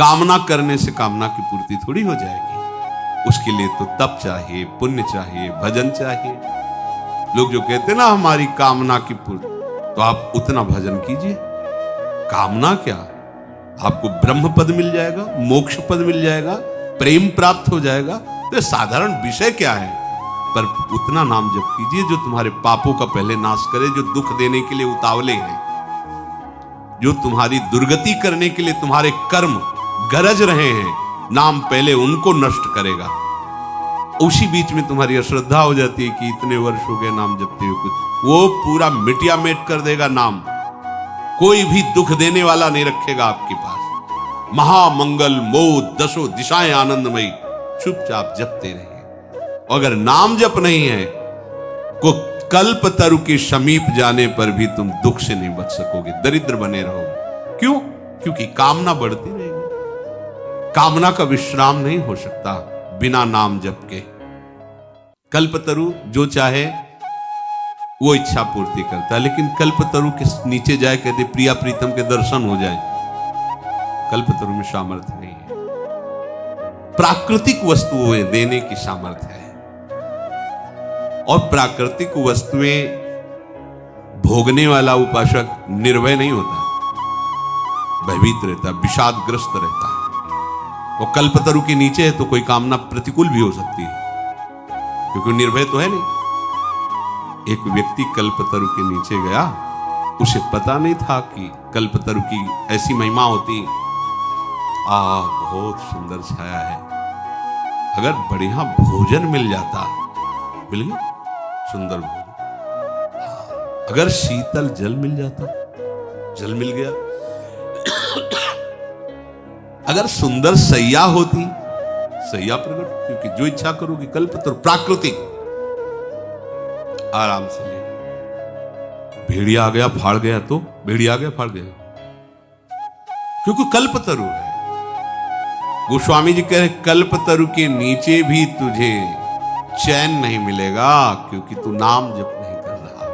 कामना करने से कामना की पूर्ति थोड़ी हो जाएगी। उसके लिए तो तप चाहिए, पुण्य चाहिए, भजन चाहिए। लोग जो कहते ना हमारी कामना की पूर्ति, तो आप उतना भजन कीजिए। कामना क्या, आपको ब्रह्म पद मिल जाएगा, मोक्ष पद मिल जाएगा, प्रेम प्राप्त हो जाएगा। तो साधारण विषय क्या है, पर उतना नाम जप कीजिए जो तुम्हारे पापों का पहले नाश करे, जो दुख देने के लिए उतावले हैं, जो तुम्हारी दुर्गति करने के लिए तुम्हारे कर्म गरज रहे हैं, नाम पहले उनको नष्ट करेगा। उसी बीच में तुम्हारी अश्रद्धा हो जाती है कि इतने वर्ष हो गए नाम जपते हुए, कुछ वो पूरा मिटिया मेट कर देगा नाम। कोई भी दुख देने वाला नहीं रखेगा आपके पास। महामंगल मोद दशो दिशाएं आनंदमयी, चुपचाप जपते रहिए। अगर नाम जप नहीं है को कल्प तरु के समीप जाने पर भी तुम दुख से नहीं बच सकोगे, दरिद्र बने रहोगे। क्यों? क्योंकि कामना बढ़ती रहेगी। कामना का विश्राम नहीं हो सकता बिना नाम जप के। कल्पतरु जो चाहे वो इच्छा पूर्ति करता है, लेकिन कल्पतरु के नीचे जाए कहते प्रिया प्रीतम के दर्शन हो जाए, कल्पतरु में सामर्थ्य नहीं है। प्राकृतिक वस्तुएं देने की सामर्थ्य है, और प्राकृतिक वस्तुएं भोगने वाला उपासक निर्भय नहीं होता, भयभीत रहता, विषादग्रस्त रहता है। वो कल्पतरु के नीचे है तो कोई कामना प्रतिकूल भी हो सकती है, क्योंकि निर्भय तो है नहीं। एक व्यक्ति कल्पतरु के नीचे गया, उसे पता नहीं था कि कल्पतरु की ऐसी महिमा होती। बहुत सुंदर छाया है, अगर बढ़िया भोजन मिल जाता, मिल गया सुंदर भोजन, अगर शीतल जल मिल जाता, जल मिल गया, अगर सुंदर सैया होती, सैया प्रकट, क्योंकि जो इच्छा करोगी कल्पतरु प्राकृतिक आराम से ले। भेड़िया आ गया फाड़ गया तो भेड़िया आ गया फाड़ गया, क्योंकि कल्पतरु है। गोस्वामी जी कह रहे कल्पतरु के नीचे भी तुझे चैन नहीं मिलेगा, क्योंकि तू नाम जप नहीं कर रहा।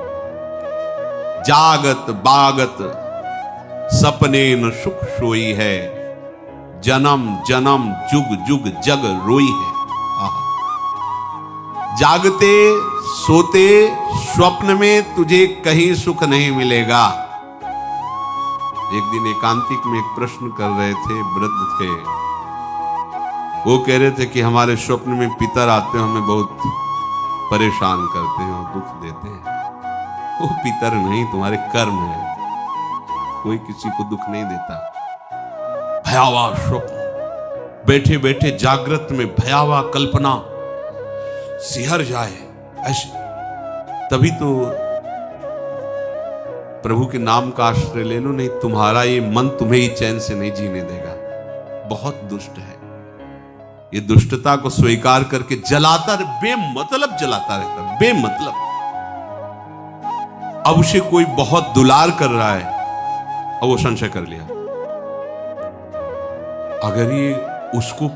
जागत बागत सपने न सुख सोई है, जन्म जन्म जुग जुग जग रोई है। जागते सोते स्वप्न में तुझे कहीं सुख नहीं मिलेगा। एक दिन एकांतिक में एक प्रश्न कर रहे थे, वृद्ध थे, वो कह रहे थे कि हमारे स्वप्न में पितर आते हैं, हमें बहुत परेशान करते हैं और दुख देते हैं। वो पितर नहीं, तुम्हारे कर्म है, कोई किसी को दुख नहीं देता। भयावह स्वप्न, बैठे बैठे जागृत में भयावह कल्पना सिहर जाए ऐसे, तभी तो प्रभु के नाम का आश्रय ले लो, नहीं तुम्हारा ये मन तुम्हें ही चैन से नहीं जीने देगा। बहुत दुष्ट है, ये दुष्टता को स्वीकार करके जलाता बेमतलब जलाता रहता, बेमतलब। अब उसे कोई बहुत दुलार कर रहा है, अब वो संशय कर लिया, अगर ये उसको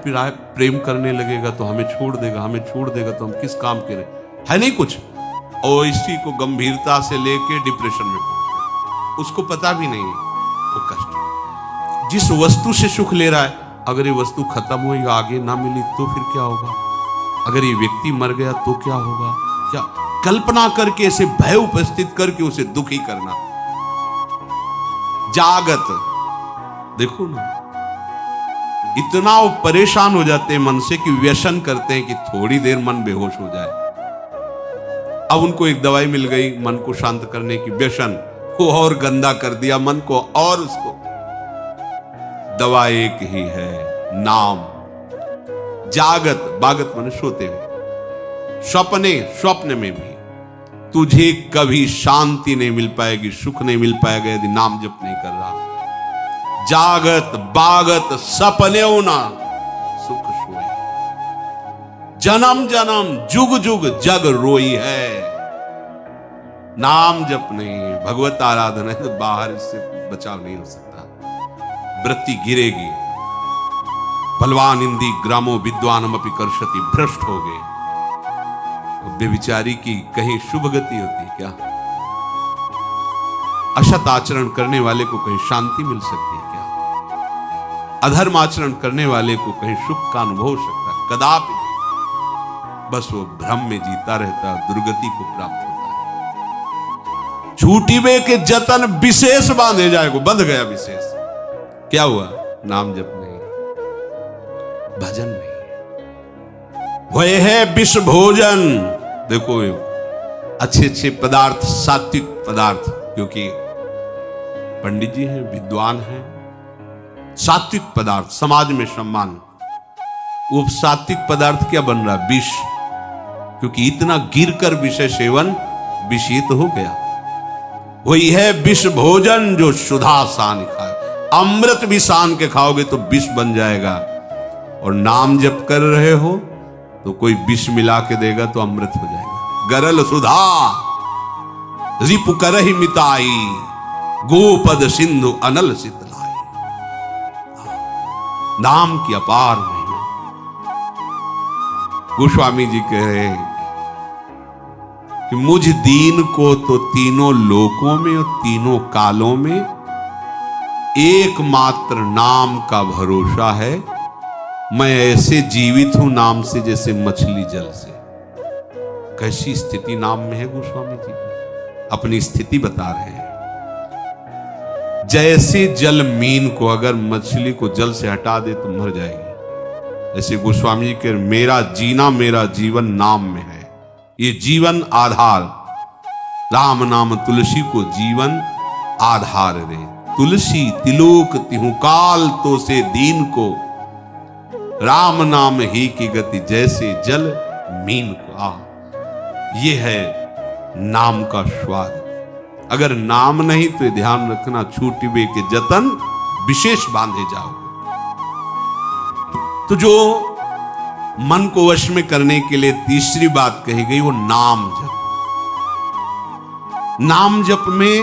प्रेम करने लगेगा तो हमें छोड़ देगा, हमें छोड़ देगा तो हम किस काम के रहे, है नहीं कुछ। और इसी को गंभीरता से लेके डिप्रेशन में पहुंच गया, उसको पता भी नहीं वो कष्ट। जिस वस्तु से सुख ले रहा है, अगर ये वस्तु खत्म हुई, आगे ना मिली तो फिर क्या होगा, अगर ये व्यक्ति मर गया तो क्या होगा, क्या कल्पना करके ऐसे भय उपस्थित करके उसे दुखी करना। जागत देखो ना, इतना वो परेशान हो जाते हैं मन से कि व्यसन करते हैं कि थोड़ी देर मन बेहोश हो जाए। अब उनको एक दवाई मिल गई मन को शांत करने की, व्यसन को और गंदा कर दिया मन को, और उसको दवा एक ही है, नाम। जागत बागत माने सोते हुए, सपने स्वप्न में भी तुझे कभी शांति नहीं मिल पाएगी, सुख नहीं मिल पाएगा यदि नाम जप नहीं कर रहा। जागत बागत सपने ना सुख सोई, जन्म जन्म जुग जुग जग रोई है। नाम जप नहीं, भगवत आराधना है तो बाहर इससे बचाव नहीं हो सकता। वृत्ति गिरेगी। बलवान इंदी ग्रामो विद्वानम अपि कर्षति, भ्रष्ट हो गए। बेविचारी की कहीं शुभ गति होती क्या? असत आचरण करने वाले को कहीं शांति मिल सकती है क्या? अधर्म आचरण करने वाले को कहीं सुख का अनुभव हो सकता है, कदापि नहीं। बस वो भ्रम में जीता रहता है, दुर्गति को प्राप्त होता है। छूटिबे के जतन विशेष बांधे जाएगो, बंध गया विशेष। क्या हुआ? नाम जप नहीं, भजन नहीं, वह है विष भोजन। देखो अच्छे अच्छे पदार्थ, सात्विक पदार्थ, क्योंकि पंडित जी हैं, विद्वान हैं, सात्विक पदार्थ समाज में सम्मान। वो सात्विक पदार्थ क्या बन रहा? विष, क्योंकि इतना गिरकर विषय सेवन विषित हो गया। वही है विष भोजन जो सुधा सान खाए। अमृत भी सान के खाओगे तो विष बन जाएगा। और नाम जप कर रहे हो तो कोई विष मिला के देगा तो अमृत हो जाएगा। गरल सुधा रिपु करहि मिताई, गोपद सिंधु अनल शीतलाई। नाम की अपार महिमा। गोस्वामी जी कह रहे हैं कि मुझ दीन को तो तीनों लोकों में और तीनों कालों में एकमात्र नाम का भरोसा है। मैं ऐसे जीवित हूं नाम से जैसे मछली जल से। कैसी स्थिति नाम में है गोस्वामी जी की, अपनी स्थिति बता रहे हैं। जैसे जल मीन को अगर मछली को जल से हटा दे तो मर जाएगी, ऐसे गोस्वामी जी के मेरा जीना, मेरा जीवन नाम में है। ये जीवन आधार, राम नाम तुलसी को जीवन आधार रे। तुलसी तिलोक तिहु काल तो से दीन को, राम नाम ही की गति जैसे जल मीन को। ये है नाम का स्वाद। अगर नाम नहीं तो ध्यान रखना, छूटिबे के जतन विशेष बांधे जाओ। तो जो मन को वश में करने के लिए तीसरी बात कही गई वो नाम जप। नाम जप में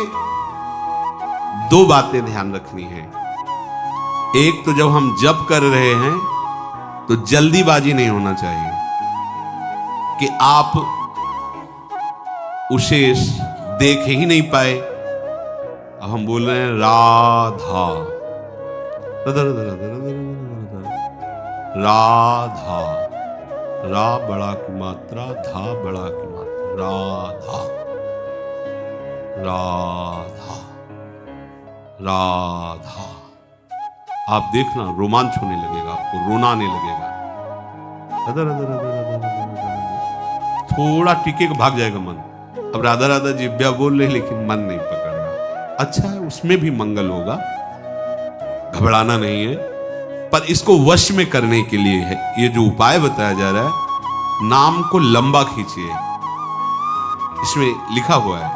दो बातें ध्यान रखनी है। एक तो जब हम जप कर रहे हैं तो जल्दीबाजी नहीं होना चाहिए कि आप उसे देख ही नहीं पाए। अब हम बोल रहे हैं राधा, राधा, रा बड़ा की मात्रा, धा बड़ा की मात्रा, राधा, राधा, राधा। आप देखना रोमांच होने लगेगा, आपको रोना आने लगेगा। अदर अदर अदर अदर थोड़ा टिके भाग जाएगा मन। अब राधा राधा जिब्या बोल रहे लेकिन मन नहीं पकड़ रहा। अच्छा है, उसमें भी मंगल होगा, घबराना नहीं है। पर इसको वश में करने के लिए है ये जो उपाय बताया जा रहा है। नाम को लंबा खींचिए। इसमें लिखा हुआ है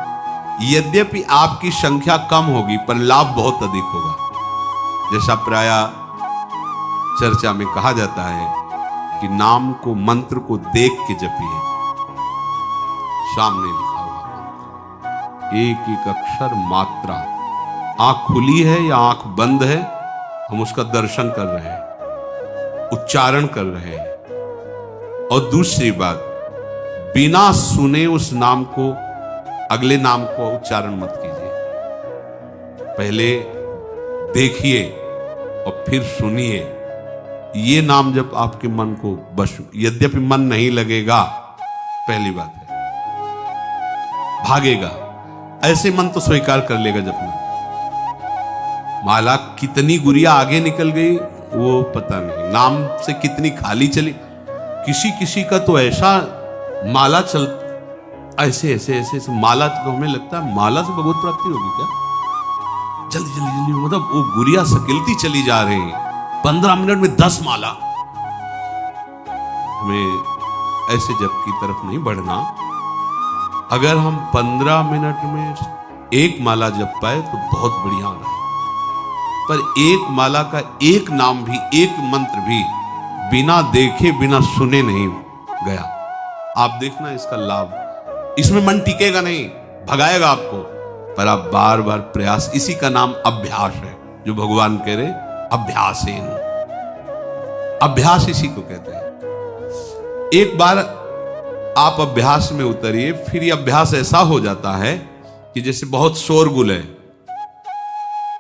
यद्यपि आपकी संख्या कम होगी पर लाभ बहुत अधिक होगा। जैसा प्राय चर्चा में कहा जाता है कि नाम को, मंत्र को देख के जपिए। सामने लिखा हुआ एक एक अक्षर मात्रा, आंख खुली है या आंख बंद है, हम उसका दर्शन कर रहे हैं, उच्चारण कर रहे हैं। और दूसरी बात, बिना सुने उस नाम को, अगले नाम को उच्चारण मत कीजिए। पहले देखिए और फिर सुनिए। ये नाम जब आपके मन को बस, यद्यपि मन नहीं लगेगा, पहली बात है, भागेगा। ऐसे मन तो स्वीकार कर लेगा जपना। माला कितनी गुड़िया आगे निकल गई वो पता नहीं, नाम से कितनी खाली चली। किसी किसी का तो ऐसा माला चल, ऐसे ऐसे ऐसे, ऐसे माला, तो हमें लगता है माला से भगवत प्राप्ति होगी क्या। जल्दी जल्दी जल्दी, मतलब वो गुड़िया सकिलती चली जा रही है, 15 मिनट में 10 माला। हमें ऐसे जप की तरफ नहीं बढ़ना। अगर हम 15 मिनट में एक माला जप पाए तो बहुत बढ़िया रहा। पर एक माला का एक नाम भी, एक मंत्र भी बिना देखे बिना सुने नहीं गया। आप देखना इसका लाभ। इसमें मन टिकेगा नहीं, भगाएगा आपको, पर आप बार बार प्रयास, इसी का नाम अभ्यास है, जो भगवान कह रहे अभ्यासेन। अभ्यास इसी को कहते हैं। एक बार आप अभ्यास में उतरिए, फिर ये अभ्यास ऐसा हो जाता है कि जैसे बहुत शोरगुल है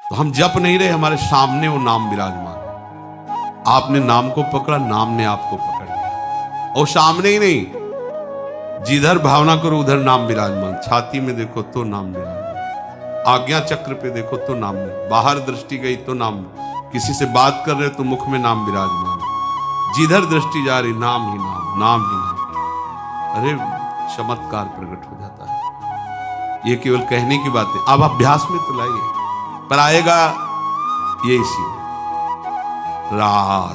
तो हम जप नहीं रहे, हमारे सामने वो नाम विराजमान है। आपने नाम को पकड़ा, नाम ने आपको पकड़ लिया। और सामने ही नहीं, जिधर भावना करो उधर नाम विराजमान। छाती में देखो तो नाम विराजमान, आज्ञा चक्र पे देखो तो नाम विराजमान, बाहर दृष्टि गई तो नाम, किसी से बात कर रहे तो मुख में नाम विराजमान, जिधर दृष्टि जा रही नाम ही नाम, नाम ही नाम। अरे चमत्कार प्रकट हो जाता है। ये केवल कहने की बात है, अब अभ्यास में तो लाइए, पर आएगा ये इसी में। राधा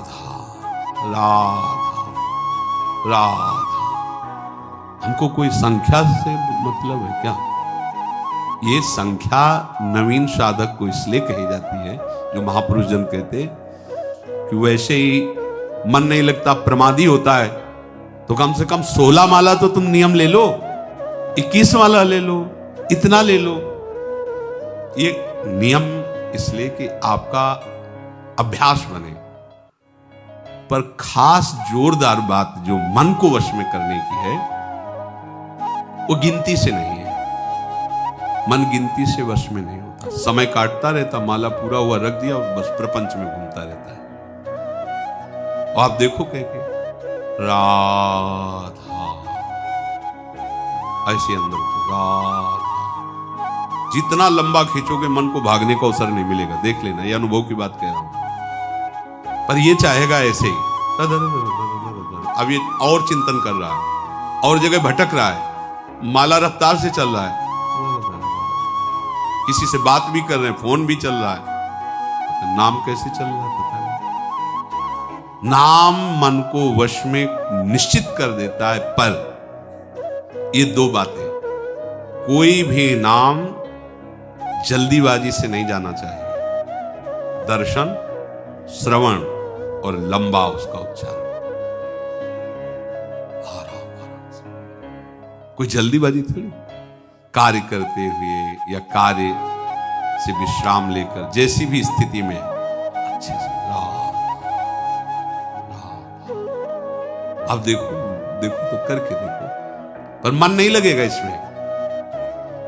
राधा राधा। हमको कोई संख्या से मतलब है क्या? ये संख्या नवीन साधक को इसलिए कही जाती है, जो महापुरुष जन कहते कि वैसे ही मन नहीं लगता, प्रमादी होता है, तो कम से कम 16 माला तो तुम नियम ले लो, 21 माला ले लो, इतना ले लो। ये नियम इसलिए कि आपका अभ्यास बने। पर खास जोरदार बात जो मन को वश में करने की है, वो गिनती से नहीं है। मन गिनती से वश में नहीं होता। समय काटता रहता, माला पूरा हुआ रख दिया और बस प्रपंच में घूमता रहता है। और आप देखो कह के राधा, ऐसे अंदर राधा, जितना लंबा खींचोगे मन को भागने का अवसर नहीं मिलेगा। देख लेना, ये अनुभव की बात कह रहा हूं। पर ये चाहेगा ऐसे ही, अब ये और चिंतन कर रहा है, और जगह भटक रहा है, माला रफ्तार से चल रहा है, किसी से बात भी कर रहे हैं, फोन भी चल रहा है, नाम कैसे चल रहा है पता नहीं। नाम मन को वश में निश्चित कर देता है। पर ये दो बातें, कोई भी नाम जल्दीबाजी से नहीं जाना चाहिए। दर्शन, श्रवण और लंबा उसका उच्चारण, आराम से। कोई जल्दीबाजी थोड़ी, कार्य करते हुए या कार्य से विश्राम लेकर, जैसी भी स्थिति में अच्छे से अब देखो तो करके देखो, पर मन नहीं लगेगा इसमें।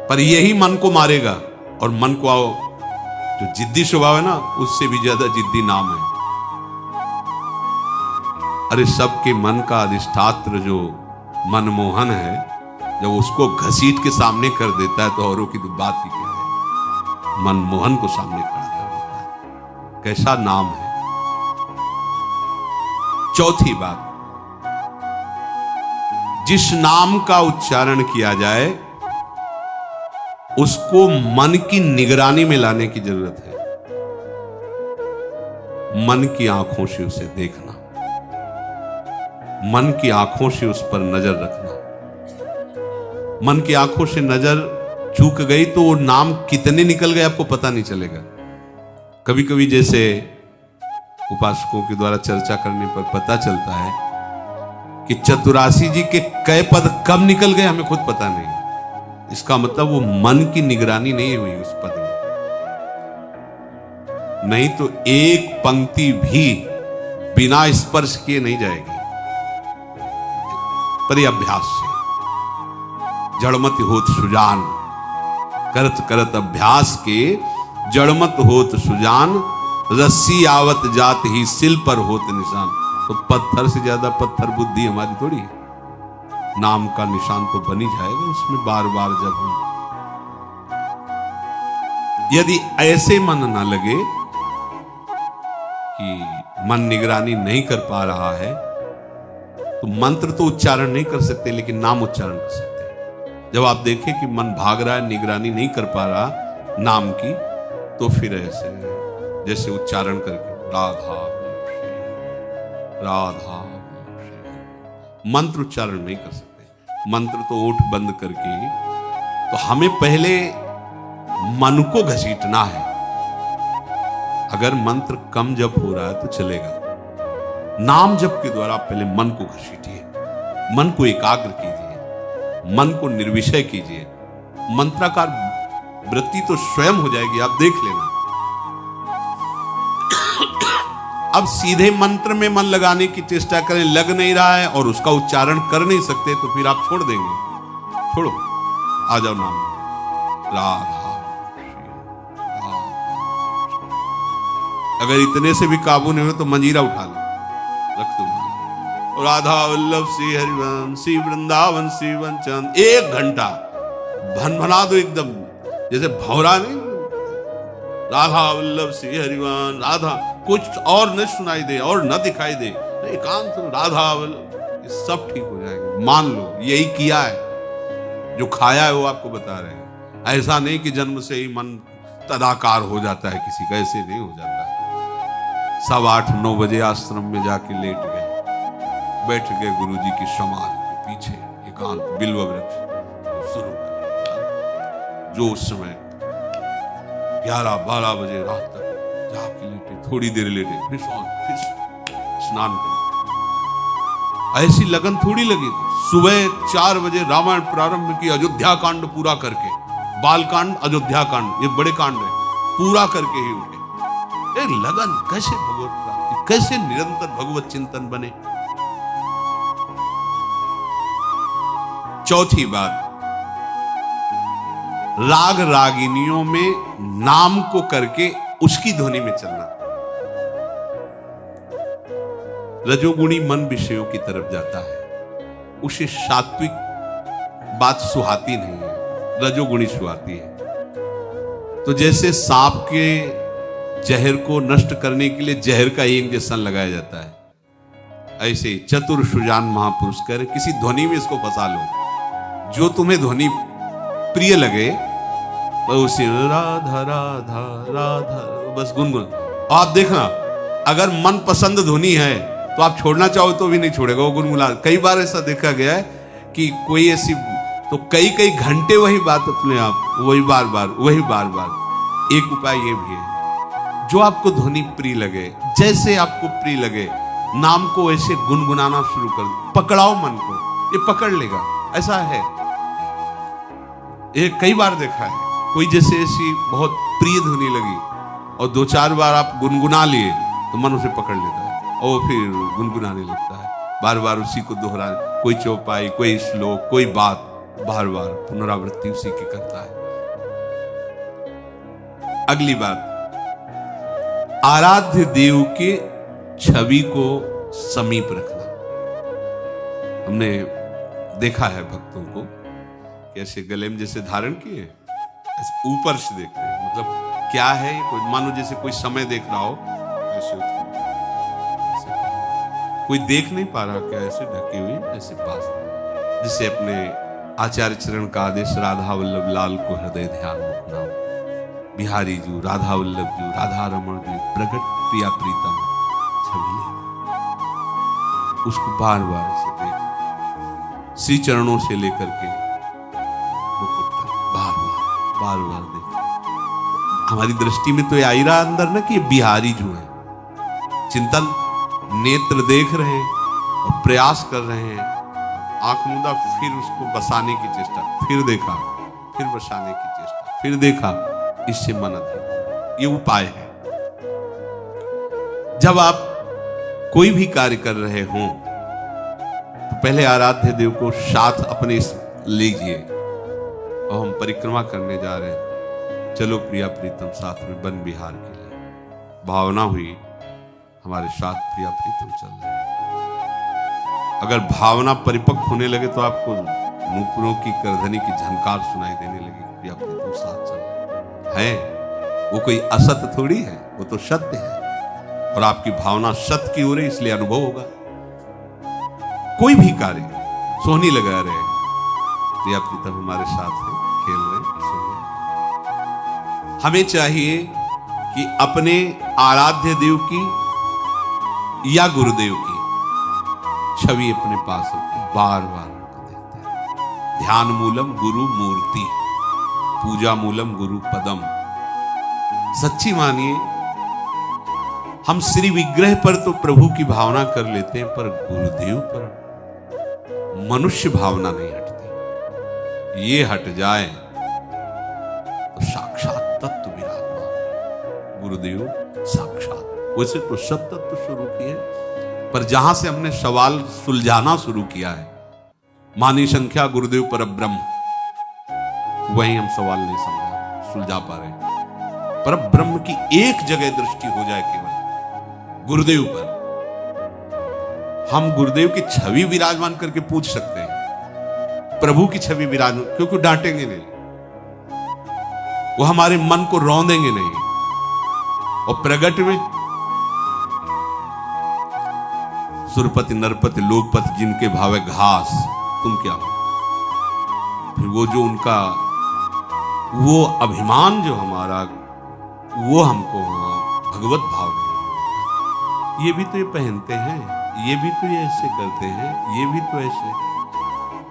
पर यही मन को मारेगा, और मन को जो जिद्दी स्वभाव है ना, उससे भी ज्यादा जिद्दी नाम है। अरे सबके मन का अधिष्ठात्र जो मनमोहन है, जब उसको घसीट के सामने कर देता है तो औरों की तो बात ही क्या है। मनमोहन को सामने खड़ा कर देता है। कैसा नाम है। चौथी बात, जिस नाम का उच्चारण किया जाए उसको मन की निगरानी में लाने की जरूरत है। मन की आंखों से उसे देखना, मन की आंखों से उस पर नजर रखना। मन की आंखों से नजर चूक गई तो वो नाम कितने निकल गए आपको पता नहीं चलेगा। कभी कभी जैसे उपासकों के द्वारा चर्चा करने पर पता चलता है कि चतुरासी जी के कई पद कब निकल गए हमें खुद पता नहीं। इसका मतलब वो मन की निगरानी नहीं हुई उस पद में, नहीं तो एक पंक्ति भी बिना स्पर्श किए नहीं जाएगी। पर यह अभ्यास से, जड़मत होत सुजान, करत करत अभ्यास के जड़मत होत सुजान, रस्सी आवत जात ही सिल पर होत निशान। तो पत्थर से ज्यादा पत्थर बुद्धि हमारी थोड़ी है। नाम का निशान तो बन ही जाएगा उसमें बार बार जब हम, यदि ऐसे मन ना लगे कि मन निगरानी नहीं कर पा रहा है, तो मंत्र तो उच्चारण नहीं कर सकते लेकिन नाम उच्चारण कर सकते हैं। जब आप देखें कि मन भाग रहा है, निगरानी नहीं कर पा रहा नाम की, तो फिर ऐसे जैसे उच्चारण करके राधा राधा, मंत्र उच्चारण नहीं कर सकते। मंत्र तो ओठ बंद करके, तो हमें पहले मन को घसीटना है। अगर मंत्र कम जप हो रहा है तो चलेगा, नाम जप के द्वारा पहले मन को घसीटिए, मन को एकाग्र कीजिए, मन को निर्विषय कीजिए। मंत्राकार वृत्ति तो स्वयं हो जाएगी, आप देख लेना। अब सीधे मंत्र में मन लगाने की चेष्टा करें, लग नहीं रहा है और उसका उच्चारण कर नहीं सकते, तो फिर आप छोड़ देंगे। छोड़ो, आ जाओ नाम राधा, अगर इतने से भी काबू नहीं हो तो मंजीरा उठा लो, रख दो। राधा वल्लभ श्री हरिवंश श्री वृंदावन श्री वंचन 1 घंटा भनभना दो एकदम, जैसे भौरा नहीं, राधा वल्लभ श्री हरिवंश, राधा, कुछ और न सुनाई दे और न दिखाई दे, एकांत राधा वल्लभ, सब ठीक हो जाएगा। मान लो यही किया है, जो खाया है वो आपको बता रहे हैं। ऐसा नहीं कि जन्म से ही मन तदाकार हो जाता है किसी का, ऐसे नहीं हो जाता है। 8:15-9 बजे आश्रम में जाके लेट गए, बैठ गए गुरुजी की समाधि के पीछे एकांत बिल्व वृक्ष, शुरू कर। जो उस समय 11-12 बजे रात तक जाके लेटे, थोड़ी देर लेटे, फिर स्नान कर। ऐसी लगन थोड़ी लगी थी। सुबह 4 बजे रामायण प्रारंभ की, अयोध्या कांड पूरा करके, बाल कांड, अयोध्या कांड, ये बड़े कांड है, पूरा करके ही उठे। एक लगन, कैसे भगवत प्राप्ति, कैसे निरंतर भगवत चिंतन बने। चौथी बात, राग रागिनियों में नाम को करके उसकी ध्वनि में चलना। रजोगुणी मन विषयों की तरफ जाता है, उसे सात्विक बात सुहाती नहीं है, रजोगुणी सुहाती है। तो जैसे सांप के जहर को नष्ट करने के लिए जहर का इंजेक्शन लगाया जाता है, ऐसे चतुर सुजान महापुरुष कर किसी ध्वनि में इसको फंसा लो, जो तुम्हें ध्वनि प्रिय लगे, उसे राधा राधा राधा बस गुनगुन। आप देखना, अगर मन पसंद ध्वनि है तो आप छोड़ना चाहो तो भी नहीं छोड़ेगा, वो गुनगुना। कई बार ऐसा देखा गया है कि कोई ऐसी, तो कई कई घंटे वही बात अपने आप, वही बार बार। एक उपाय ये भी है, जो आपको ध्वनि प्रिय लगे, जैसे आपको प्रिय लगे, नाम को ऐसे गुनगुनाना शुरू कर, पकड़ाओ मन को, ये पकड़ लेगा। ऐसा है, ये कई बार देखा है। कोई जैसे ऐसी बहुत प्रिय ध्वनि लगी और 2-4 बार आप गुनगुना लिए तो मन उसे पकड़ लेता है और फिर गुनगुनाने लगता है, बार बार उसी को दोहरा, कोई चौपाई, कोई श्लोक, कोई बात, बार बार पुनरावृत्ति उसी की करता है। अगली बात, आराध्य देव के छवि को समीप रखना। हमने देखा है भक्तों को कैसे गले में जैसे धारण किए, ऐसे ऊपर से देखते हैं, मतलब क्या है, कोई मानो जैसे कोई समय देख रहा हो, ऐसे कोई देख नहीं पा रहा, क्या ऐसे ढकी हुई, ऐसे पास, जिसे अपने आचार्य चरण का आदेश, राधा वल्लभ लाल को हृदय ध्यान मुखना, बिहारी जू, राधा वल्लभ जू, राधा रमण जू, प्रगट प्रिया प्रीतम छवि, उसको बार बार से देख, श्री चरणों से लेकर के मुकुट तक बार बार देख। हमारी दृष्टि में तो ये आई रहा अंदर ना कि ये बिहारी जू है, चिंतन, नेत्र देख रहे हैं और प्रयास कर रहे हैं, आंख मूंदा, फिर उसको बसाने की चेष्टा, फिर देखा, फिर बसाने की चेष्टा, फिर देखा, इससे मन अधीन। ये उपाय है। जब आप कोई भी कार्य कर रहे हों तो पहले आराध्य देव को साथ अपने लीजिए, और हम परिक्रमा करने जा रहे हैं, चलो प्रिया प्रीतम साथ में वन विहार के लिए, भावना हुई हमारे साथ प्रिया प्रीतम चल रहे हैं। अगर भावना परिपक्व होने लगे तो आपको नूपुरों की करधनी की झनकार सुनाई देने लगी, प्रिया प्रीतम साथ चल रहे हैं। वो कोई असत्य थोड़ी है, वो तो सत्य है, और आपकी भावना सत्य की हो रही, इसलिए अनुभव होगा। कोई भी कार्य सोहनी लगा रहे हैं, प्रिया प्रीतम हमारे साथ है, खेल रहे हैं, हमें चाहिए कि अपने आराध्य देव की या गुरुदेव की छवि अपने पास रखें, बार बार देखते हैं। ध्यान मूलम गुरु मूर्ति, पूजा मूलम गुरु पदम। सच्ची मानिए, हम श्री विग्रह पर तो प्रभु की भावना कर लेते हैं, पर गुरुदेव पर मनुष्य भावना नहीं हटती। ये हट जाए तो साक्षात तत्व विराजमान, गुरुदेव साक्षात। वैसे तो सब तत्व स्वरूप ही है, पर जहां से हमने सवाल सुलझाना शुरू किया है, मानी संख्या गुरुदेव पर ब्रह्म, वहीं हम सवाल नहीं सुलझा पा रहे। पर ब्रह्म की एक जगह दृष्टि हो जाए केवल, गुरुदेव पर। हम गुरुदेव की छवि विराजमान करके पूछ सकते हैं, प्रभु की छवि विराजमान, क्योंकि डांटेंगे नहीं, वो हमारे मन को रौंदेंगे नहीं। और प्रगट में सुरपति नरपति लोकपति जिनके भावे घास, तुम क्या हो। फिर वो जो उनका वो अभिमान जो हमारा, वो हमको भगवत भाव नहीं। ये भी तो ये पहनते हैं, ये भी तो ये ऐसे करते हैं, ये भी तो ऐसे।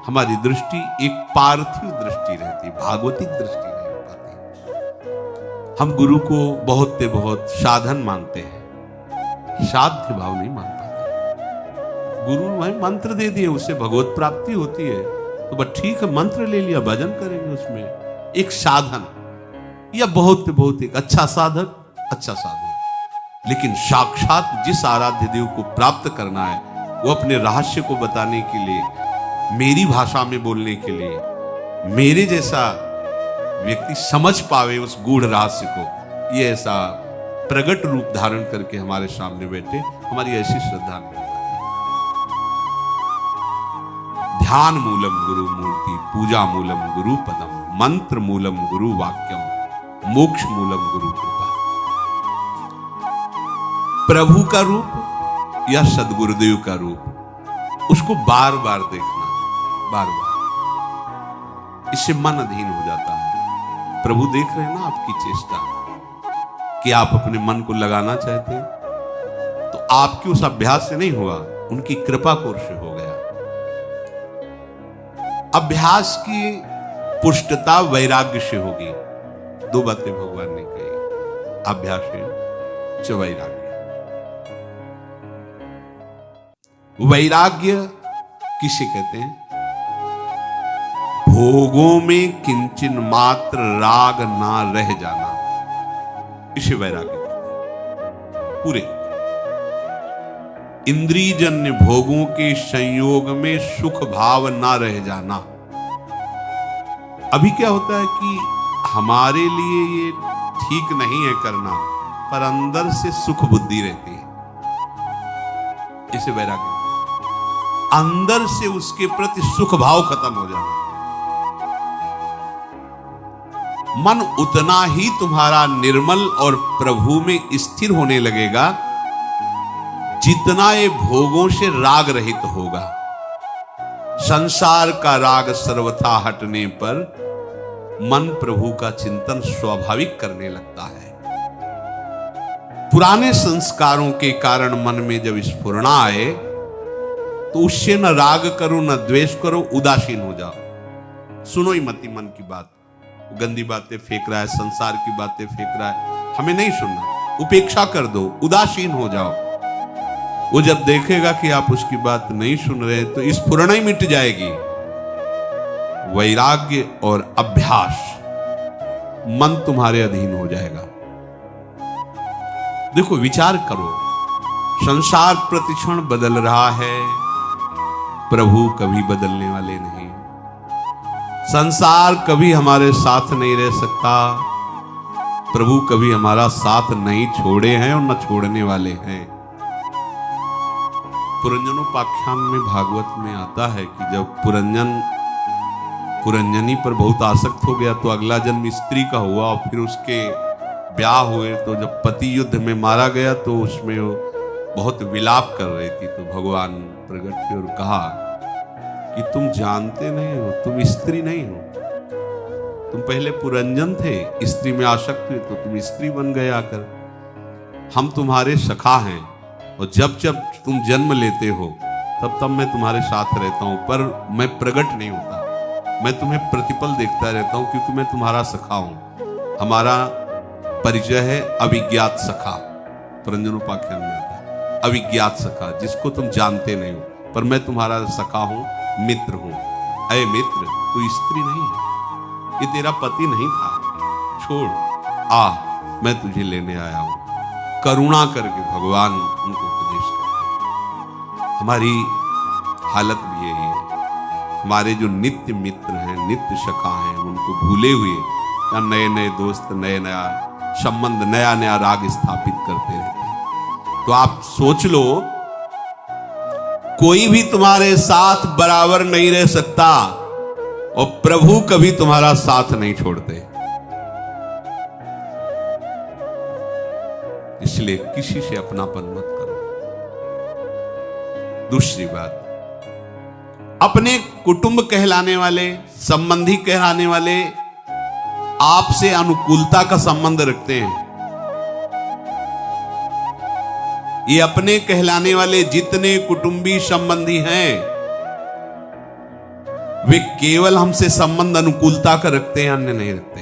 हमारी दृष्टि एक पार्थिव दृष्टि रहती, भागवतिक दृष्टि नहीं हो पाती। हम गुरु को बहुत से बहुत साधन मानते हैं, साध्य भाव नहीं मान पाते। गुरु भाई मंत्र दे दिए, उससे भगवत प्राप्ति होती है, तो बस ठीक है, मंत्र ले लिया, भजन करेंगे, उसमें एक साधन या बहुत से बहुत एक अच्छा साधक, अच्छा साधक। लेकिन साक्षात जिस आराध्य देव को प्राप्त करना है, वो अपने रहस्य को बताने के लिए, मेरी भाषा में बोलने के लिए, मेरे जैसा व्यक्ति समझ पावे उस गूढ़ रहस्य को, ये ऐसा प्रगट रूप धारण करके हमारे सामने बैठे, हमारी ऐसी श्रद्धा नहीं। ध्यान मूलम गुरु मूर्ति, पूजा मूलम गुरु पदम, मंत्र मूलम गुरु वाक्यम, मोक्ष मूलम गुरु कृपा। प्रभु का रूप या सदगुरुदेव का रूप, उसको बार बार देखना, बार बार, इससे मन अधीन हो जाता है। प्रभु देख रहे हैं ना आपकी चेष्टा, कि आप अपने मन को लगाना चाहते हैं, तो आपके उस अभ्यास से नहीं हुआ, उनकी कृपा कोर से हो गया। अभ्यास की पुष्टता वैराग्य से होगी। दो बातें भगवान ने कही, अभ्यास से वैराग्य। वैराग्य किसे कहते हैं? भोगों में किंचन मात्र राग ना रह जाना, इसे वैराग्य कहते हैं। पूरे इंद्रियजन्य भोगों के संयोग में सुख भाव ना रह जाना। अभी क्या होता है कि हमारे लिए ये ठीक नहीं है करना, पर अंदर से सुख बुद्धि रहती है, इसे वैराग्य। अंदर से उसके प्रति सुख भाव खत्म हो जाना। मन उतना ही तुम्हारा निर्मल और प्रभु में स्थिर होने लगेगा जितना ये भोगों से राग रहित होगा। संसार का राग सर्वथा हटने पर मन प्रभु का चिंतन स्वाभाविक करने लगता है। पुराने संस्कारों के कारण मन में जब स्फुरणा आए, तो उससे न राग करो न द्वेष करो, उदासीन हो जाओ। सुनो ही मती मन की बात, गंदी बातें फेंक रहा है, संसार की बातें फेंक रहा है, हमें नहीं सुनना, उपेक्षा कर दो, उदासीन हो जाओ। वो जब देखेगा कि आप उसकी बात नहीं सुन रहे, तो स्फुरणा ही मिट जाएगी। वैराग्य और अभ्यास, मन तुम्हारे अधीन हो जाएगा। देखो, विचार करो, संसार प्रतिक्षण बदल रहा है, प्रभु कभी बदलने वाले नहीं। संसार कभी हमारे साथ नहीं रह सकता, प्रभु कभी हमारा साथ नहीं छोड़े हैं और न छोड़ने वाले हैं। पुरंजनोपाख्यान में भागवत में आता है कि जब पुरंजन पुरंजनी पर बहुत आसक्त हो गया, तो अगला जन्म स्त्री का हुआ, और फिर उसके ब्याह हुए, तो जब पति युद्ध में मारा गया, तो उसमें वो बहुत विलाप कर रही थी। तो भगवान प्रकट हुए और कहा कि तुम जानते नहीं हो, तुम स्त्री नहीं हो, तुम पहले पुरंजन थे, स्त्री में आसक्त हुए तो तुम स्त्री बन गए आकर। हम तुम्हारे सखा हैं, और जब जब तुम जन्म लेते हो तब तब मैं तुम्हारे साथ रहता हूं, पर मैं प्रकट नहीं होता, मैं तुम्हें प्रतिपल देखता रहता हूं, क्योंकि मैं तुम्हारा सखा हूं। हमारा परिचय है अविज्ञात सखा, पुरंजनोपाख्यान में आता है, अविज्ञात सखा, जिसको तुम जानते नहीं हो, पर मैं तुम्हारा सखा हूं, मित्र हूं। अरे मित्र, तू स्त्री नहीं है, ये तेरा पति नहीं था, छोड़, आ, मैं तुझे लेने आया हूं। करुणा करके भगवान उनको उपदेश करते। हमारी हालत भी यही है। हमारे जो नित्य मित्र हैं, नित्य सखा हैं, उनको भूले हुए या नए नए दोस्त, नए नया संबंध, नया नया राग स्थापित करते रहते हैं। तो आप सोच लो, कोई भी तुम्हारे साथ बराबर नहीं रह सकता और प्रभु कभी तुम्हारा साथ नहीं छोड़ते। इसलिए किसी से अपनापन मत करो। दूसरी बात, अपने कुटुंब कहलाने वाले, संबंधी कहलाने वाले आपसे अनुकूलता का संबंध रखते हैं। ये अपने कहलाने वाले जितने कुटुंबी संबंधी हैं, वे केवल हमसे संबंध अनुकूलता का रखते हैं, अन्य नहीं रखते।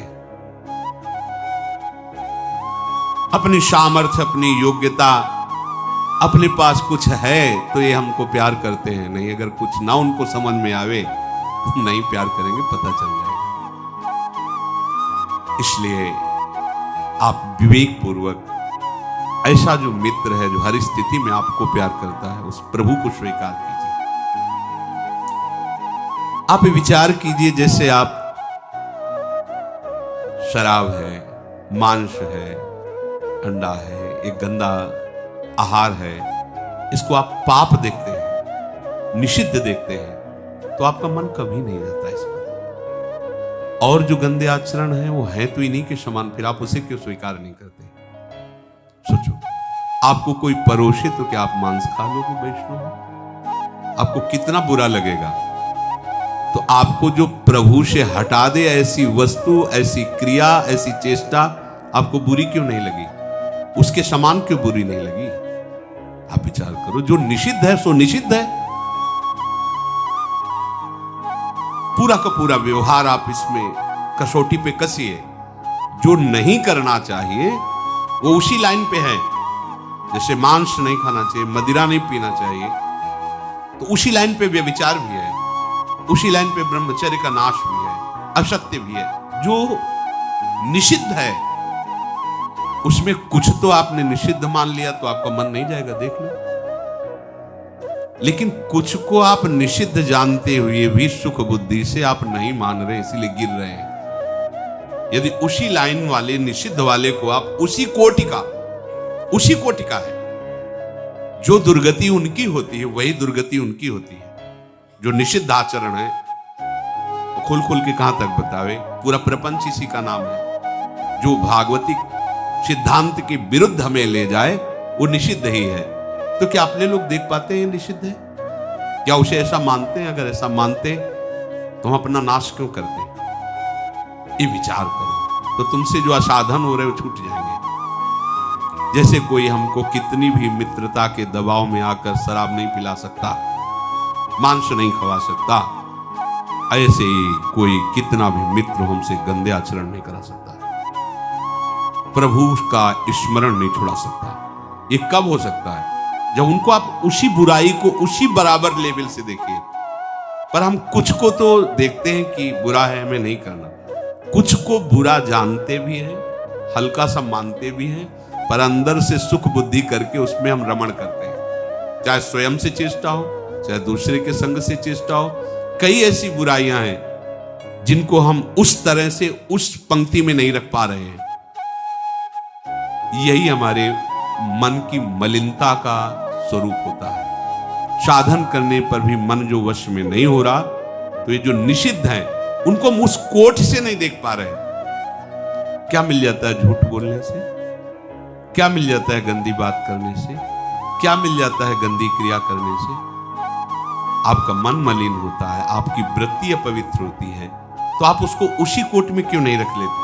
अपनी सामर्थ्य, अपनी योग्यता, अपने पास कुछ है तो ये हमको प्यार करते हैं, नहीं अगर कुछ ना उनको समझ में आवे नहीं प्यार करेंगे, पता चल जाएगा। इसलिए आप विवेक पूर्वक ऐसा जो मित्र है जो हर स्थिति में आपको प्यार करता है, उस प्रभु को स्वीकार कीजिए। आप विचार कीजिए, जैसे आप शराब है, मांस है, अंडा है, एक गंदा आहार है, इसको आप पाप देखते हैं, निषिद्ध देखते हैं, तो आपका मन कभी नहीं रहता इस पर। और जो गंदे आचरण है वो है तो इन्हीं के समान, फिर आप उसे क्यों स्वीकार नहीं करते? सोचो, आपको कोई परोसे तो क्या आप मांस खा लोगे वैष्णव? आपको कितना बुरा लगेगा। तो आपको जो प्रभु से हटा दे ऐसी वस्तु, ऐसी क्रिया, ऐसी चेष्टा आपको बुरी क्यों नहीं लगी? उसके समान क्यों बुरी नहीं लगी? आप विचार करो, जो निषिद्ध है सो निषिद्ध है। पूरा का पूरा व्यवहार आप इसमें कसौटी पे कसिए। जो नहीं करना चाहिए वो उसी लाइन पे है। जैसे मांस नहीं खाना चाहिए, मदिरा नहीं पीना चाहिए, तो उसी लाइन पे व्यभिचार भी है, उसी लाइन पे ब्रह्मचर्य का नाश भी है, असत्य भी है। जो निषिद्ध है उसमें कुछ तो आपने निषिद्ध मान लिया तो आपका मन नहीं जाएगा, देख लो। लेकिन कुछ को आप निषिद्ध जानते हुए भी सुख बुद्धि से आप नहीं मान रहे, इसीलिए गिर रहे हैं। यदि उसी लाइन वाले निषिद्ध वाले को आप उसी कोटि का है, जो दुर्गति उनकी होती है वही दुर्गति उनकी होती है। जो निषिद्ध आचरण है खोल खोल के कहां तक बतावे, पूरा प्रपंच इसी का नाम है। जो भागवतिक सिद्धांत के विरुद्ध हमें ले जाए वो निषिद्ध ही है। तो क्या अपने लोग देख पाते हैं निषिद्ध है? क्या उसे ऐसा मानते हैं? अगर ऐसा मानते तो हम अपना नाश क्यों करते? ये विचार करो, तो तुमसे जो असाधन हो रहे वो छूट जाएंगे। जैसे कोई हमको कितनी भी मित्रता के दबाव में आकर शराब नहीं पिला सकता, मांस नहीं खवा सकता, ऐसे ही कोई कितना भी मित्र हमसे गंदे आचरण नहीं करा सकता, प्रभु का स्मरण नहीं छुड़ा सकता। ये कब हो सकता है? जब उनको आप उसी बुराई को उसी बराबर लेवल से देखिए। पर हम कुछ को तो देखते हैं कि बुरा है, हमें नहीं करना। कुछ को बुरा जानते भी हैं, हल्का सा मानते भी हैं, पर अंदर से सुख बुद्धि करके उसमें हम रमण करते हैं। चाहे स्वयं से चेष्टा हो, चाहे दूसरे के संग से चेष्टा हो। कई ऐसी बुराइयां हैं जिनको हम उस तरह से उस पंक्ति में नहीं रख पा रहे हैं। यही हमारे मन की मलिनता का स्वरूप होता है। साधन करने पर भी मन जो वश में नहीं हो रहा, तो ये जो निषिद्ध हैं उनको हम उस कोट से नहीं देख पा रहे। क्या मिल जाता है झूठ बोलने से? क्या मिल जाता है गंदी बात करने से? क्या मिल जाता है गंदी क्रिया करने से? आपका मन मलिन होता है, आपकी वृत्ति अपवित्र होती है, तो आप उसको उसी कोट में क्यों नहीं रख लेते?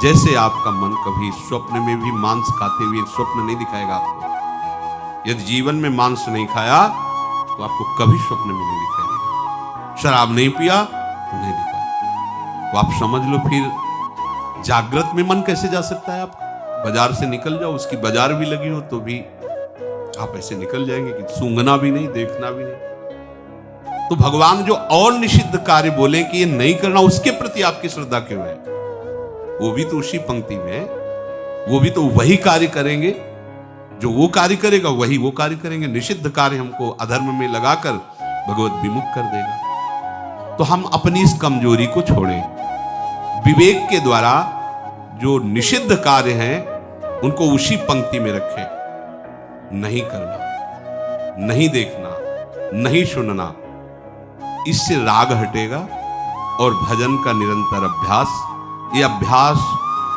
जैसे आपका मन कभी स्वप्न में भी मांस खाते हुए स्वप्न नहीं दिखाएगा आपको। यदि जीवन में मांस नहीं खाया तो आपको कभी स्वप्न में नहीं दिखाएगा। शराब नहीं पिया तो नहीं दिखाएगा। तो आप समझ लो फिर जागृत में मन कैसे जा सकता है आपका? बाजार से निकल जाओ, उसकी बाजार भी लगी हो तो भी आप ऐसे निकल जाएंगे कि सूंघना भी नहीं, देखना भी नहीं। तो भगवान जो और निषिद्ध कार्य बोले कि ये नहीं करना, उसके प्रति आपकी श्रद्धा क्यों है? वो भी तो उसी पंक्ति में है, वो भी तो वही कार्य करेंगे। जो वो कार्य करेगा वही वो कार्य करेंगे। निषिद्ध कार्य हमको अधर्म में लगाकर भगवत विमुख कर देगा। तो हम अपनी इस कमजोरी को छोड़ें, विवेक के द्वारा जो निषिद्ध कार्य हैं उनको उसी पंक्ति में रखें। नहीं करना, नहीं देखना, नहीं सुनना, इससे राग हटेगा और भजन का निरंतर अभ्यास, ये अभ्यास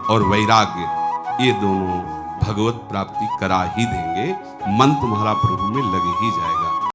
और वैराग्य ये दोनों भगवत प्राप्ति करा ही देंगे। मन तुम्हारा प्रभु में लग ही जाएगा।